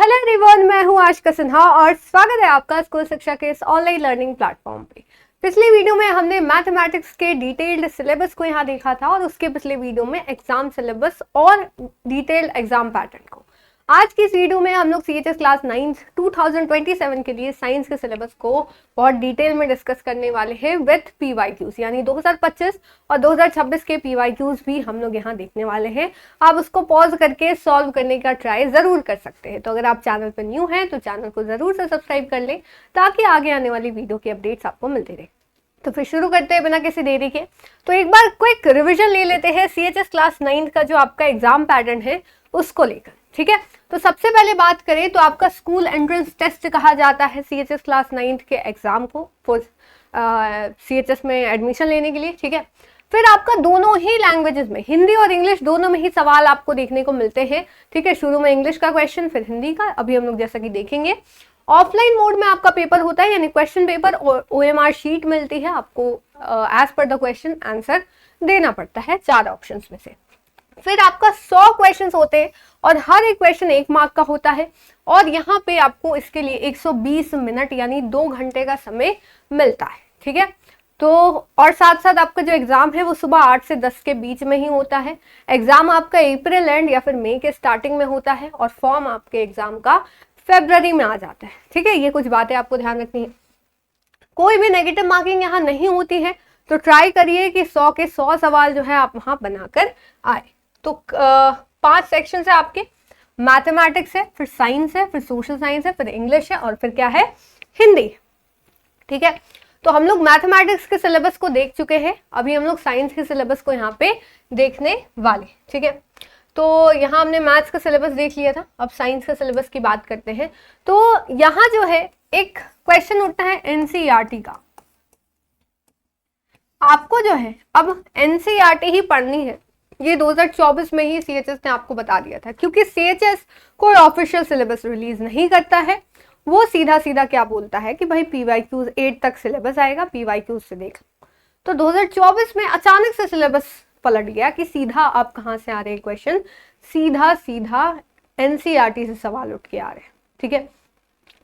Hello everyone, मैं हूं आशिका सिन्हा और स्वागत है आपका स्कूल शिक्षा के इस ऑनलाइन लर्निंग प्लेटफॉर्म पे। पिछली वीडियो में हमने मैथमेटिक्स के डिटेल्ड सिलेबस को यहाँ देखा था और उसके पिछले वीडियो में एग्जाम सिलेबस और डिटेल्ड एग्जाम पैटर्न को। आज की इस वीडियो में हम लोग सीएचएस क्लास 9 2027 के लिए साइंस के सिलेबस को बहुत डिटेल में डिस्कस करने वाले हैं विथ पीवाईक्यूज, यानी 2025 और 2026 के पीवाईक्यूज भी हम लोग यहाँ देखने वाले हैं। आप उसको पॉज करके सॉल्व करने का ट्राई जरूर कर सकते हैं। तो अगर आप चैनल पर न्यू हैं तो चैनल को जरूर से सब्सक्राइब कर लें ताकि आगे आने वाली वीडियो की अपडेट्स आपको मिलती रहे। तो फिर शुरू करते हैं बिना किसी देरी के। तो एक बार क्विक रिविजन ले लेते हैं सीएचएस क्लास 9 का जो आपका एग्जाम पैटर्न है उसको लेकर, ठीक है। तो सबसे पहले बात करें तो आपका स्कूल एंट्रेंस टेस्ट कहा जाता है सीएचएस क्लास 9 के एग्जाम को फॉर सीएचएस में एडमिशन लेने के लिए, ठीक है। फिर आपका दोनों ही लैंग्वेजेस में, हिंदी और इंग्लिश दोनों में ही सवाल आपको देखने को मिलते हैं, ठीक है। शुरू में इंग्लिश का क्वेश्चन, फिर हिंदी का, अभी हम लोग जैसा कि देखेंगे। ऑफलाइन मोड में आपका पेपर होता है, यानी क्वेश्चन पेपर और ओएमआर शीट मिलती है आपको, as per the question answer देना पड़ता है 4 ऑप्शंस में से। फिर आपका 100 क्वेश्चंस होते हैं और हर एक क्वेश्चन 1 मार्क का होता है और यहाँ पे आपको इसके लिए 120 मिनट यानी 2 घंटे का समय मिलता है, ठीक है। तो और साथ साथ आपका जो एग्जाम है वो सुबह 8 से 10 के बीच में ही होता है। एग्जाम आपका अप्रैल एंड या फिर मई के स्टार्टिंग में होता है और फॉर्म आपके एग्जाम का फरवरी में आ जाता है, ठीक है। ये कुछ बातें आपको ध्यान रखनी है। कोई भी नेगेटिव मार्किंग यहाँ नहीं होती है, तो ट्राई करिए कि 100 के 100 सवाल जो है आप वहां बनाकर आए। तो 5 सेक्शन है आपके, मैथमेटिक्स है, फिर साइंस है, फिर सोशल साइंस है, फिर इंग्लिश है और फिर क्या है, हिंदी, ठीक है। तो हम लोग मैथमेटिक्स के सिलेबस को देख चुके हैं, अभी हम लोग साइंस के सिलेबस को यहाँ पे देखने वाले, ठीक है। तो यहाँ हमने मैथ्स का सिलेबस देख लिया था, अब साइंस का सिलेबस की बात करते हैं। तो यहाँ जो है एक क्वेश्चन उठता है एनसीईआरटी का। आपको जो है अब एनसीईआरटी ही पढ़नी है, ये 2024 में ही सीएचएस ने आपको बता दिया था, क्योंकि सीएचएस कोई ऑफिशियल सिलेबस रिलीज नहीं करता है। वो सीधा सीधा क्या बोलता है कि भाई पीवाईक्यूज 8 तक सिलेबस आएगा, पीवाईक्यूज से देख। तो 2024 में अचानक से सिलेबस पलट गया कि सीधा आप कहाँ से आ रहे हैं क्वेश्चन, सीधा सीधा एनसीईआरटी से सवाल उठ के आ रहे हैं, ठीक है।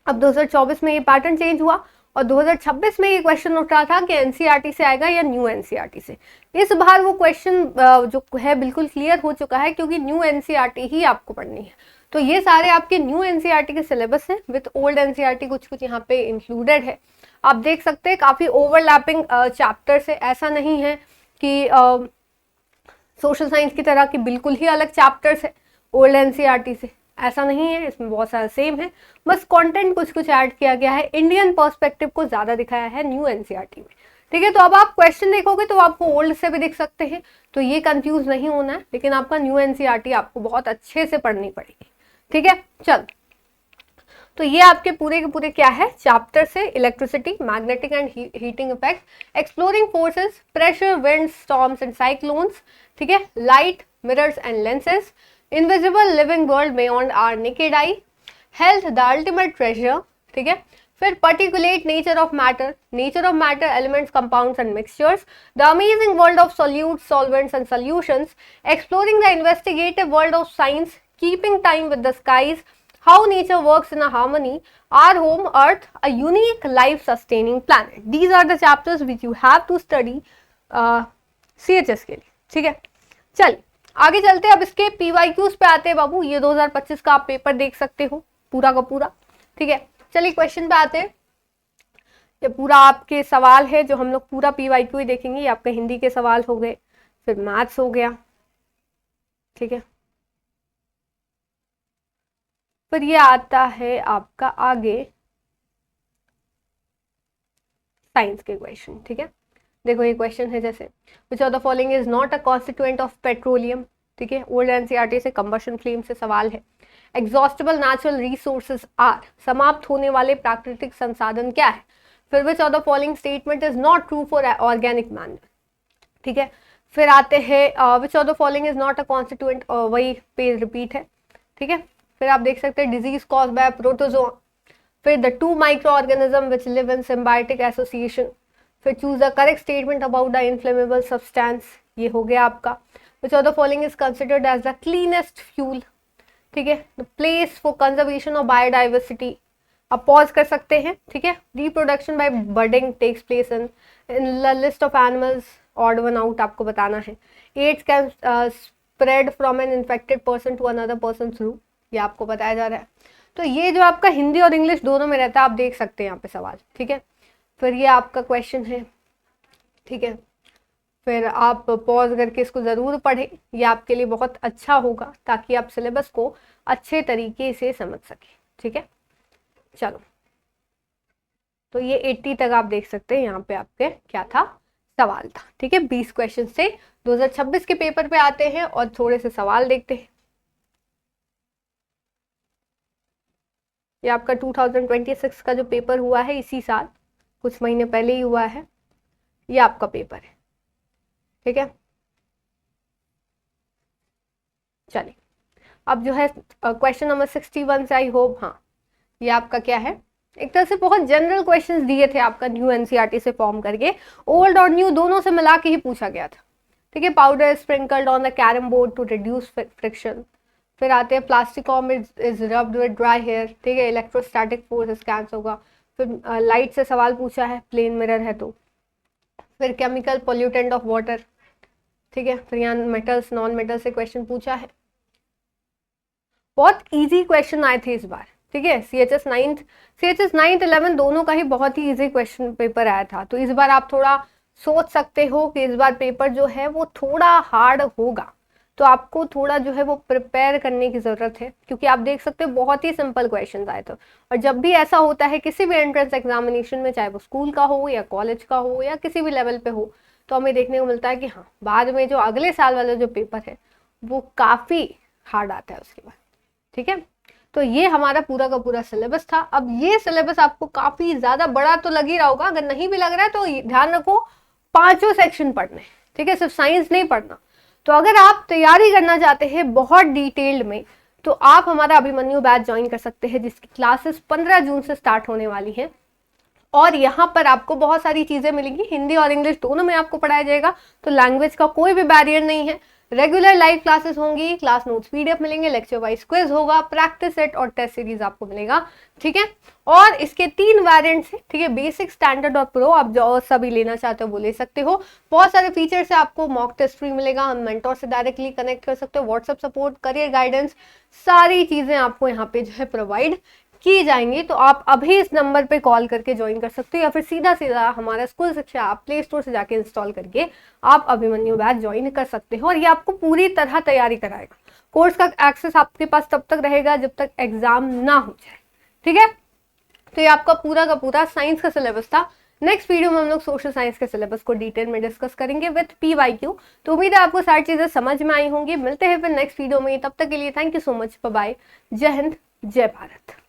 अब 2024 में ये पैटर्न चेंज हुआ और 2026 में ये क्वेश्चन उठ रहा था कि एनसीईआरटी से आएगा या न्यू एनसीईआरटी से। इस बार वो क्वेश्चन जो है बिल्कुल क्लियर हो चुका है, क्योंकि न्यू एनसीईआरटी ही आपको पढ़नी है। तो ये सारे आपके न्यू एनसीईआरटी के सिलेबस हैं, विद ओल्ड एनसीईआरटी कुछ कुछ यहाँ पे इंक्लूडेड है। आप देख सकते हैं काफी ओवरलैपिंग चैप्टर्स है, ऐसा नहीं है कि सोशल साइंस की तरह की बिल्कुल ही अलग चैप्टर्स है ओल्ड एनसीईआरटी से, ऐसा नहीं है। इसमें बहुत सारा सेम है, बस कंटेंट कुछ कुछ ऐड किया गया है, इंडियन पर्सपेक्टिव को ज्यादा दिखाया है न्यू एनसीईआरटी में, ठीक है। तो अब आप क्वेश्चन देखोगे तो आपको ओल्ड से भी दिख सकते हैं, तो ये कंफ्यूज नहीं होना है, लेकिन आपका न्यू एनसीईआरटी आपको बहुत अच्छे से पढ़नी पड़ेगी, ठीक है। चल, तो ये आपके पूरे के पूरे क्या है चैप्टर से, electricity, magnetic and heating effect, exploring forces, pressure, wind, storms and cyclones, ठीक है, light, mirrors and lenses, invisible living world beyond our naked eye, health the ultimate treasure, ठीक है। फिर particulate nature of matter, elements, compounds and mixtures, the amazing world of solutes, solvents and solutions, exploring the investigative world of science, keeping time with the skies, how nature works in a harmony, our home earth, a unique life sustaining planet. These are the chapters which you have to study CHS के लिए, ठीक है। चल आगे चलते हैं, अब इसके पीवाईक्यूज पे आते हैं बाबू। ये 2025 का आप पेपर देख सकते हो पूरा का पूरा, ठीक है। चलिए क्वेश्चन पे आते हैं। ये पूरा आपके सवाल है जो हम लोग पूरा पीवाईक्यू ही देखेंगे। ये आपके हिंदी के सवाल हो गए, फिर मैथ्स हो गया, ठीक है। फिर ये आता है आपका आगे साइंस के क्वेश्चन, ठीक है। देखो ये क्वेश्चन है जैसे, विच of the following is not a constituent of petroleum, ठीक है। ओल्ड एनसीईआरटी से कंबशन फ्लेम से सवाल है। एग्जॉस्टेबल नेचुरल रिसोर्सेज आर, समाप्त होने वाले प्राकृतिक संसाधन क्या है। फिर which of the following statement is not true for organic manner, ठीक है। फिर आते हैं which of the following is not a constituent, वही पेज रिपीट है, ठीक है। फिर आप देख सकते हैं डिजीज कॉज बाय प्रोटोजोआ, फिर the 2 micro organism which live in symbiotic association, फिर choose the correct statement about the inflammable substance, ये हो गया आपका। Which of the following is considered as the cleanest fuel, ठीक है। The place for conservation of biodiversity, आप pause कर सकते हैं, ठीक है। Reproduction by budding takes place in the list of animals, odd one out आपको बताना है। AIDS can spread from an infected person to another person through, ये आपको बताया जा रहा है। तो ये जो आपका हिंदी और इंग्लिश दोनों में रहता है, आप देख सकते हैं यहाँ पे सवाल, ठीक है। फिर ये आपका क्वेश्चन है, ठीक है। फिर आप पॉज करके इसको ज़रूर पढ़ें, ये आपके लिए बहुत अच्छा होगा ताकि आप सिलेबस को अच्छे तरीके से समझ सकें, ठीक है। चलो, तो ये 80 तक आप देख सकते हैं, यहाँ पे आपके क्या था, सवाल था, ठीक है। 20 क्वेश्चन से 2026 के पेपर पे आते हैं और थोड़े से सवाल देखते हैं। ये आपका 2026 का जो पेपर हुआ है इसी साल, कुछ महीने पहले ही हुआ है, ये आपका पेपर है, ठीक है। चलिए, अब जो है क्वेश्चन नंबर 61 से, आई होप, हाँ, ये आपका क्या है, एक तरह से बहुत जनरल क्वेश्चंस दिए थे आपका न्यू एनसीईआरटी से फॉर्म करके, ओल्ड और न्यू दोनों से मिला के ही पूछा गया था, ठीक है। Powder sprinkled on the carrom board to reduce friction. फिर आते हैं plastic is rubbed with dry hair, ठीक है। इलेक्ट्रोस्टैटिक फोर्स कैंस होगा। फिर लाइट से सवाल पूछा है, प्लेन मिरर है तो। फिर केमिकल पोल्यूटेंट ऑफ वाटर, ठीक है। फिर यहाँ मेटल्स नॉन मेटल से क्वेश्चन पूछा है, बहुत इजी क्वेश्चन आए थे इस बार, ठीक है। CHS 9th 11th दोनों का ही बहुत ही इजी क्वेश्चन पेपर आया था, तो इस बार आप थोड़ा सोच सकते हो कि इस बार पेपर जो है वो थोड़ा हार्ड होगा, तो आपको थोड़ा जो है वो प्रिपेयर करने की ज़रूरत है, क्योंकि आप देख सकते हो बहुत ही सिंपल क्वेश्चन आए थे। और जब भी ऐसा होता है किसी भी एंट्रेंस एग्जामिनेशन में, चाहे वो स्कूल का हो या कॉलेज का हो या किसी भी लेवल पे हो, तो हमें देखने को मिलता है कि हाँ, बाद में जो अगले साल वाला जो पेपर है वो काफ़ी हार्ड आता है उसके बाद, ठीक है। तो ये हमारा पूरा का पूरा सिलेबस था। अब ये सिलेबस आपको काफ़ी ज़्यादा बड़ा तो लग ही रहा होगा, अगर नहीं भी लग रहा है तो ध्यान रखो 5 सेक्शन पढ़ने, ठीक है, सिर्फ साइंस नहीं पढ़ना। तो अगर आप तैयारी करना चाहते हैं बहुत डिटेल्ड में, तो आप हमारा अभिमन्यु बैच ज्वाइन कर सकते हैं, जिसकी क्लासेस 15 जून से स्टार्ट होने वाली है। और यहाँ पर आपको बहुत सारी चीज़ें मिलेंगी, हिंदी और इंग्लिश दोनों में आपको पढ़ाया जाएगा, तो लैंग्वेज का कोई भी बैरियर नहीं है। रेगुलर लाइव क्लासेस होंगी, क्लास नोट्स PDF मिलेंगे, लेक्चर वाइज क्विज होगा, प्रैक्टिस सेट और टेस्ट सीरीज आपको मिलेगा, ठीक है। और इसके 3 वेरिएंट्स हैं, ठीक है, बेसिक, स्टैंडर्ड और प्रो। आप जो सभी लेना चाहते हो वो ले सकते हो। बहुत सारे फीचर्स से आपको मॉक टेस्ट फ्री मिलेगा, हम मेंटोर से डायरेक्टली कनेक्ट कर सकते हो, व्हाट्सएप सपोर्ट, करियर गाइडेंस, सारी चीज़ें आपको यहाँ पे जो है प्रोवाइड की जाएंगी। तो आप अभी इस नंबर पे कॉल करके ज्वाइन कर सकते हो, या फिर सीधा सीधा हमारा स्कूल शिक्षा आप प्ले स्टोर से जाके इंस्टॉल करके आप अभिमन्यु बैच ज्वाइन कर सकते हो। और ये आपको पूरी तरह तैयारी कराएगा। कोर्स का एक्सेस आपके पास तब तक रहेगा जब तक एग्जाम ना हो जाए, ठीक है। तो ये आपका पूरा का पूरा साइंस का सिलेबस था। नेक्स्ट वीडियो में हम लोग सोशल साइंस के सिलेबस को डिटेल में डिस्कस करेंगे विद PYQ। तो उम्मीद है आपको सारी चीजें समझ में आई होंगी। मिलते हैं फिर नेक्स्ट वीडियो में, तब तक के लिए thank you so much, bye bye, जय हिंद, जय भारत।